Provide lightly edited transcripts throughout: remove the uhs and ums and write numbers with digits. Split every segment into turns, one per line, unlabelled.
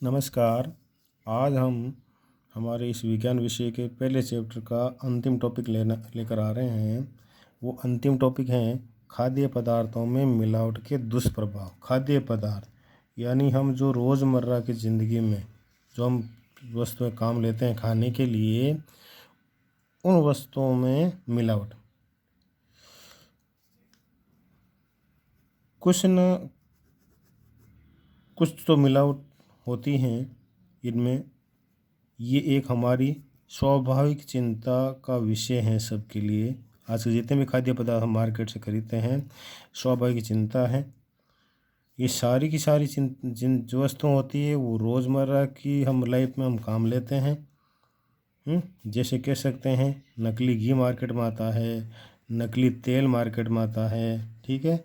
नमस्कार। आज हम हमारे इस विज्ञान विषय के पहले चैप्टर का अंतिम टॉपिक लेकर आ रहे हैं। वो अंतिम टॉपिक है खाद्य पदार्थों में मिलावट के दुष्प्रभाव। खाद्य पदार्थ यानी हम जो रोज़मर्रा की ज़िंदगी में जो हम वस्तुएं काम लेते हैं खाने के लिए, उन वस्तुओं में मिलावट कुछ तो मिलावट होती हैं इनमें। ये एक हमारी स्वाभाविक चिंता का विषय है सबके लिए। आज के जितने भी खाद्य पदार्थ हम मार्केट से खरीदते हैं, स्वाभाविक चिंता है। ये सारी की सारी जिन जो वस्तुएं होती है वो रोज़मर्रा की हम लाइफ में हम काम लेते हैं। जैसे कह सकते हैं नकली घी मार्केट में आता है, नकली तेल मार्केट में आता है, ठीक है,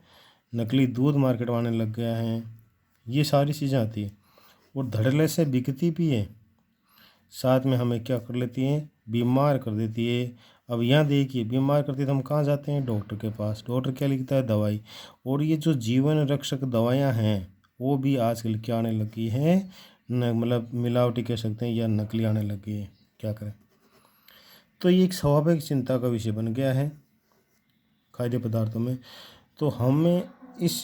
नकली दूध मार्केट में आने लग गया है। ये सारी चीज़ें आती हैं और धड़ल्ले से बिकती भी है, साथ में हमें क्या कर लेती हैं, बीमार कर देती है। अब यहाँ देखिए, बीमार करती है तो हम कहाँ जाते हैं, डॉक्टर के पास। डॉक्टर क्या लिखता है, दवाई। और ये जो जीवन रक्षक दवाइयाँ हैं वो भी आजकल क्या आने लगी हैं, मतलब मिलावटी कह सकते हैं या नकली आने लगी है। क्या करें। तो ये एक स्वाभाविक चिंता का विषय बन गया है खाद्य पदार्थों में। तो हमें इस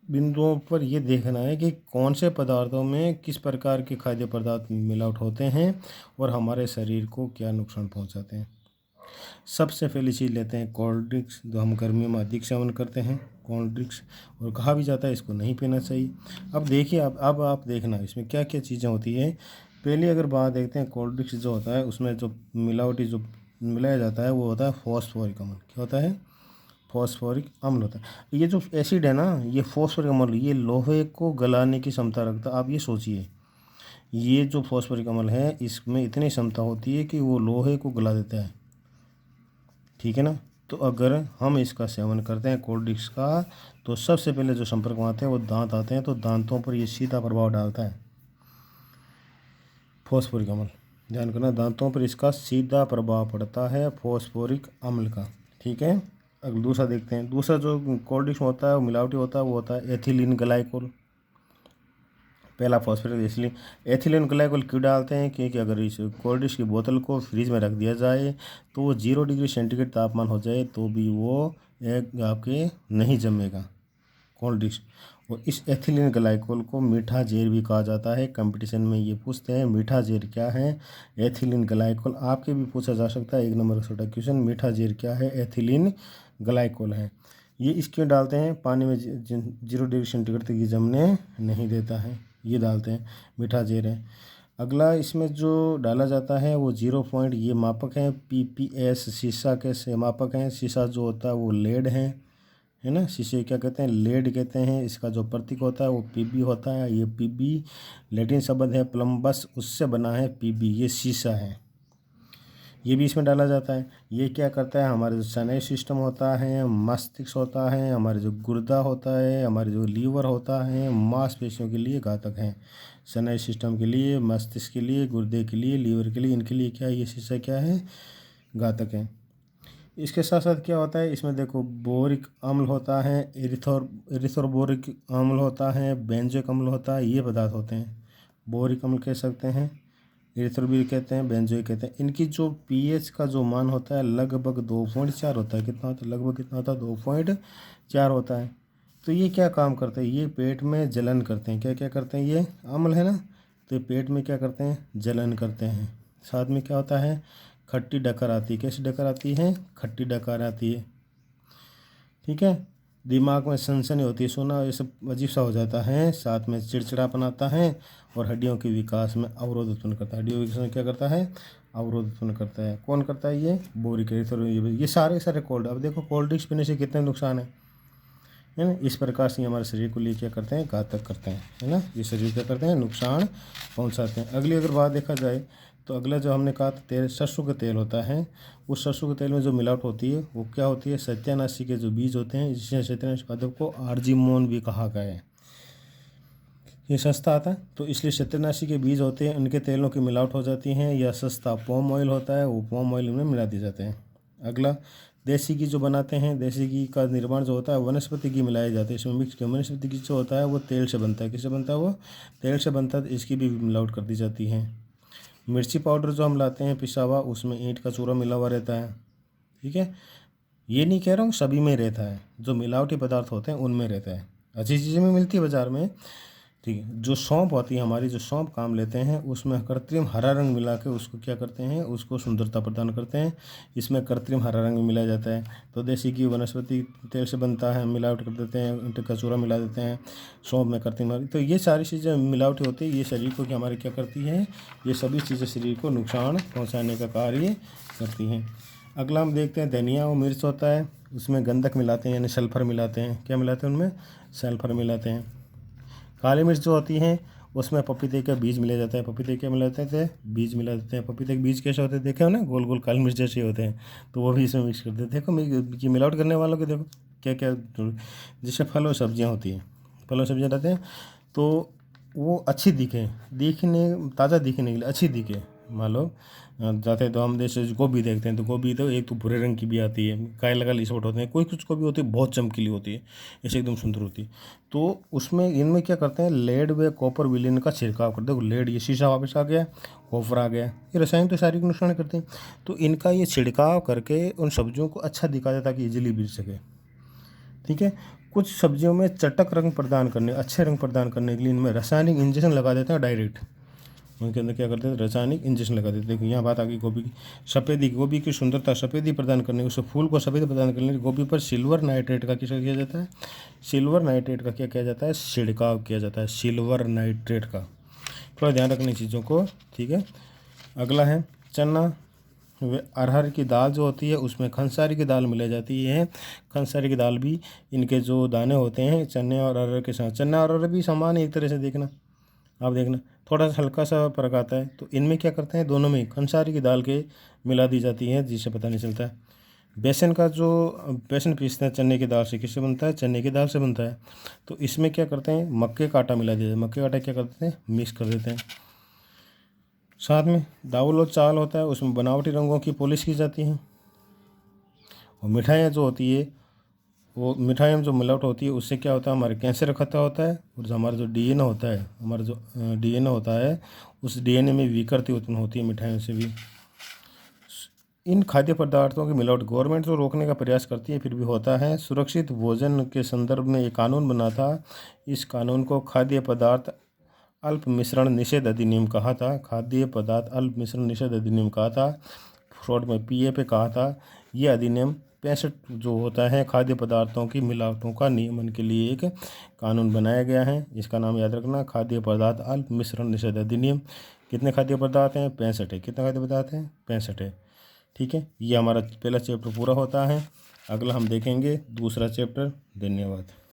बिंदुओं पर यह देखना है कि कौन से पदार्थों में किस प्रकार के खाद्य पदार्थ मिलावट होते हैं और हमारे शरीर को क्या नुकसान पहुंचाते हैं। सबसे पहली चीज़ लेते हैं कोल्ड ड्रिंक्स, जो हम गर्मियों में अधिक सेवन करते हैं कोल्ड ड्रिंक्स, और कहा भी जाता है इसको नहीं पीना चाहिए। अब देखिए, अब आप देखना इसमें क्या क्या चीज़ें होती है। पहले अगर बात देखते हैं, कोल्ड ड्रिंक्स जो होता है उसमें जो मिलावटी जो मिलाया जाता है वो होता है फॉस्फोरिक अम्ल। क्या होता है, फॉस्फोरिक अम्ल होता है। ये जो एसिड है ना, ये फॉस्फोरिक अम्ल, ये लोहे को गलाने की क्षमता रखता है। आप ये सोचिए, ये जो फॉस्फोरिक अम्ल है इसमें इतनी क्षमता होती है कि वो लोहे को गला देता है, ठीक है ना। तो अगर हम इसका सेवन करते हैं कोल्ड ड्रिंक्स का, तो सबसे पहले जो संपर्क में आते हैं वो दांत आते हैं। तो दांतों पर ये सीधा प्रभाव डालता है फॉस्फोरिक अम्ल। ध्यान करना, दांतों पर इसका सीधा प्रभाव पड़ता है फॉस्फोरिक अम्ल का, ठीक है। अगर दूसरा देखते हैं, दूसरा जो कोल्ड ड्रिंक्स होता है वो मिलावटी होता है, वो होता है एथिलीन ग्लाइकोल। पहला फॉस्फोरिक, इसलिए एथिलीन ग्लाइकोल क्यों डालते हैं, क्योंकि अगर इस कोल्ड ड्रिंक्स की बोतल को फ्रीज में रख दिया जाए तो वो 0 डिग्री सेंटीग्रेड तापमान हो जाए तो भी वो एक आपके नहीं जमेगा कोल्ड ड्रिंक्स। और इस एथिलीन ग्लाइकोल को मीठा जहर भी कहा जाता है। कंपटीशन में ये पूछते हैं मीठा जहर क्या है, एथिलीन ग्लाइकोल। आपके भी पूछा जा सकता है 1 नंबर का छोटा क्वेश्चन, मीठा जहर क्या है, एथिलीन ग्लाइकोल है। ये इसक्यों डालते हैं, पानी में 0 डिग्री सेंटीग्रेड तक ये जमने नहीं देता है, ये डालते हैं, मीठा जहर है। अगला इसमें जो डाला जाता है वो 0 पॉइंट, ये मापक हैं, पीपीएस शीशा के से मापक हैं। शीशा जो होता है वो लेड है ना, शीशे क्या कहते हैं, लेड कहते हैं। इसका जो प्रतीक होता है वो पीबी होता है। ये पीबी लैटिन शब्द है प्लम्बस, उससे बना है पीबी, ये शीशा है, ये भी इसमें डाला जाता है। ये क्या करता है, हमारे जो स्नायु सिस्टम होता है, मस्तिष्क होता है, हमारे जो गुर्दा होता है, हमारे जो लीवर होता है, मांसपेशियों के लिए घातक है। स्नायु सिस्टम के लिए, मस्तिष्क के लिए, गुर्दे के लिए, लीवर के लिए, इनके लिए क्या है, ये शीशा क्या है, घातक है। इसके साथ साथ क्या होता है, इसमें देखो बोरिक अम्ल होता है, एरिथ्रोबोरिक अम्ल होता है, बेंजोइक अम्ल होता है। ये पदार्थ होते हैं, बोरिक अम्ल कह सकते हैं, एरिथ्रोबोरिक कहते हैं, बेंजोइक कहते हैं। इनकी जो पीएच का जो मान होता है लगभग 2.4 होता है। कितना होता है, लगभग कितना होता है, 2.4 होता है। तो ये क्या काम करते हैं, ये पेट में जलन करते हैं। क्या क्या करते हैं, ये अम्ल है ना, तो ये पेट में क्या करते हैं, जलन करते हैं। साथ में क्या होता है, खट्टी डकार आती है। कैसी डकार आती है, खट्टी डकार आती है, ठीक है। दिमाग में सनसनी होती है, सोना ये सब अजीब सा हो जाता है। साथ में चिड़चिड़ापन आता है और हड्डियों के विकास में अवरोध उत्पन्न करता है। हड्डियों के विकास में क्या करता है, अवरोध उत्पन्न करता है। कौन करता है, ये बोरिक एसिड। ये सारे कोल्ड, अब देखो कोल्ड ड्रिंक्स पीने से कितने नुकसान है ना। इस प्रकार से हमारे शरीर को लिए क्या करते हैं, घातक करते हैं, है ना। ये शरीर क्या करते हैं, नुकसान पहुंचाते हैं। अगली अगर बात देखा जाए तो अगला जो हमने कहा तेल, सरसों का तेल होता है। उस सरसों के तेल में जो मिलावट होती है वो क्या होती है, सत्यानाशी के जो बीज होते हैं, जिसे सत्यानाशी पादप को आर्जिमोन भी कहा गया है, ये सस्ता आता है। तो इसलिए सत्यानाशी के बीज होते हैं, इनके तेलों की मिलावट हो जाती है। या सस्ता पॉम ऑयल होता है, वो पॉम ऑयल में मिला दिए जाते हैं। अगला देसी घी जो बनाते हैं, देसी घी का निर्माण जो होता है वनस्पति घी मिलाया जाता है इसमें मिक्स के। वनस्पति घी जो होता है वो तेल से बनता है। किससे बनता है? वो तेल से बनता है, तो इसकी भी मिलावट कर दी जाती है। मिर्ची पाउडर जो हम लाते हैं पिसा हुआ, उसमें ईंट का चूरा मिला हुआ रहता है। ठीक है, ये नहीं कह रहा हूँ सभी में रहता है, जो मिलावटी पदार्थ होते हैं उनमें रहता है। अच्छी चीज़ें में मिलती है बाज़ार में। ठीक है, जो सौंफ होती है हमारी, जो सौंफ काम लेते हैं, उसमें कृत्रिम हरा रंग मिला के उसको क्या करते हैं, उसको सुंदरता प्रदान करते हैं। इसमें कृत्रिम हरा रंग मिलाया जाता है। तो देसी घी वनस्पति तेल से बनता है, मिलावट कर देते हैं, ईंट का चूरा मिला देते हैं, सौंफ में कृत्रिम। तो ये सारी चीज़ें मिलावटी होती है, ये शरीर को क्या हमारे क्या करती है, ये सभी चीज़ें शरीर को नुकसान पहुँचाने का कार्य करती हैं। अगला हम देखते हैं धनिया और मिर्च होता है, उसमें गंधक मिलाते हैं, यानी सल्फर मिलाते हैं। क्या मिलाते हैं उनमें? सल्फर मिलाते हैं। काली मिर्च जो होती है उसमें पपीते का बीज मिला जाता है। पपीते क्या मिलाते थे? बीज मिला देते हैं। पपीते के बीज कैसे होते हैं देखे हो ना, गोल गोल काली मिर्च जैसे होते हैं, तो वो भी इसमें मिक्स करते हैं। देखो ये मिलावट करने वालों के देखो क्या क्या, जैसे फल और सब्जियाँ होती हैं, फल और सब्जियाँ रहते हैं तो वो अच्छी दिखने ताज़ा दिखने के लिए अच्छी दिखे। मान लो जाते हैं तो हम जैसे गोभी देखते हैं, तो गोभी तो एक तो भूरे रंग की भी आती है, काले काले स्पॉट होते हैं, कोई कुछ गोभी होती है बहुत चमकीली होती है, ऐसे एकदम सुंदर होती है। तो उसमें इनमें क्या करते हैं, लेड व कॉपर विलेन का छिड़काव करते हैं। लेड ये शीशा वापस आ गया, कॉपर आ गया, ये रसायन तो सारी को नुकसान करते हैं। तो इनका ये छिड़काव करके उन सब्जियों को अच्छा दिखा जाता है ताकि इजीली बिक सके। ठीक है, कुछ सब्जियों में चटक रंग प्रदान करने, अच्छे रंग प्रदान करने के लिए इनमें रासायनिक इंजेक्शन लगा देते हैं डायरेक्ट। उनके अंदर क्या करते हैं, रासायनिक इंजेक्शन लगा देते हैं। देखो यहाँ बात आ गई गोभी की। सफ़ेदी, गोभी की सुंदरता सफ़ेदी प्रदान करने, उस फूल को सफ़ेद प्रदान करने गोभी पर सिल्वर नाइट्रेट का किसका किया जाता है? सिल्वर नाइट्रेट का क्या किया जाता है? छिड़काव किया जाता है सिल्वर नाइट्रेट का। थोड़ा ध्यान रखने चीज़ों को। ठीक है, अगला है चना व अरहर की दाल जो होती है उसमें खंसारी की दाल मिलाई जाती है। खंसारी की दाल भी, इनके जो दाने होते हैं चने और अरहर के साथ, चना और अरहर भी समान एक तरह से देखना, आप देखना थोड़ा सा हल्का सा फर्क आता है। तो इनमें क्या करते हैं, दोनों में खंसारी की दाल के मिला दी जाती है, जिससे पता नहीं चलता है। बेसन का जो बेसन पीसते हैं चने की दाल से, किससे बनता है? चने की दाल से बनता है। तो इसमें क्या करते हैं, मक्के का आटा मिला दिया जाता है। मक्के का आटा क्या करते हैं, मिक्स कर देते हैं। साथ में दावल और चावल होता है, उसमें बनावटी रंगों की पॉलिश की जाती है। और मिठाइयाँ जो होती है, वो मिठाई में जो मिलावट होती है उससे क्या होता है, हमारे कैंसर खतरा होता है। और जो हमारा जो डीएनए होता है, हमारा जो डीएनए होता है, उस डीएनए में विकृति उत्पन्न होती है मिठाइयों से भी। इन खाद्य पदार्थों की मिलावट गवर्नमेंट तो रोकने का प्रयास करती है, फिर भी होता है। सुरक्षित भोजन के संदर्भ में एक कानून बना था। इस कानून को खाद्य पदार्थ अल्प मिश्रण निषेध अधिनियम कहा था। खाद्य पदार्थ अल्प मिश्रण निषेध अधिनियम कहा था, शॉर्ट में पीएपए कहा था। ये अधिनियम 65 जो होता है खाद्य पदार्थों की मिलावटों का नियमन के लिए एक कानून बनाया गया है। इसका नाम याद रखना, खाद्य पदार्थ अल्प मिश्रण निषेध अधिनियम। कितने खाद्य पदार्थ हैं? 65 है। कितने खाद्य पदार्थ हैं? 65 है। ठीक है, ये हमारा पहला चैप्टर पूरा होता है। अगला हम देखेंगे दूसरा चैप्टर। धन्यवाद।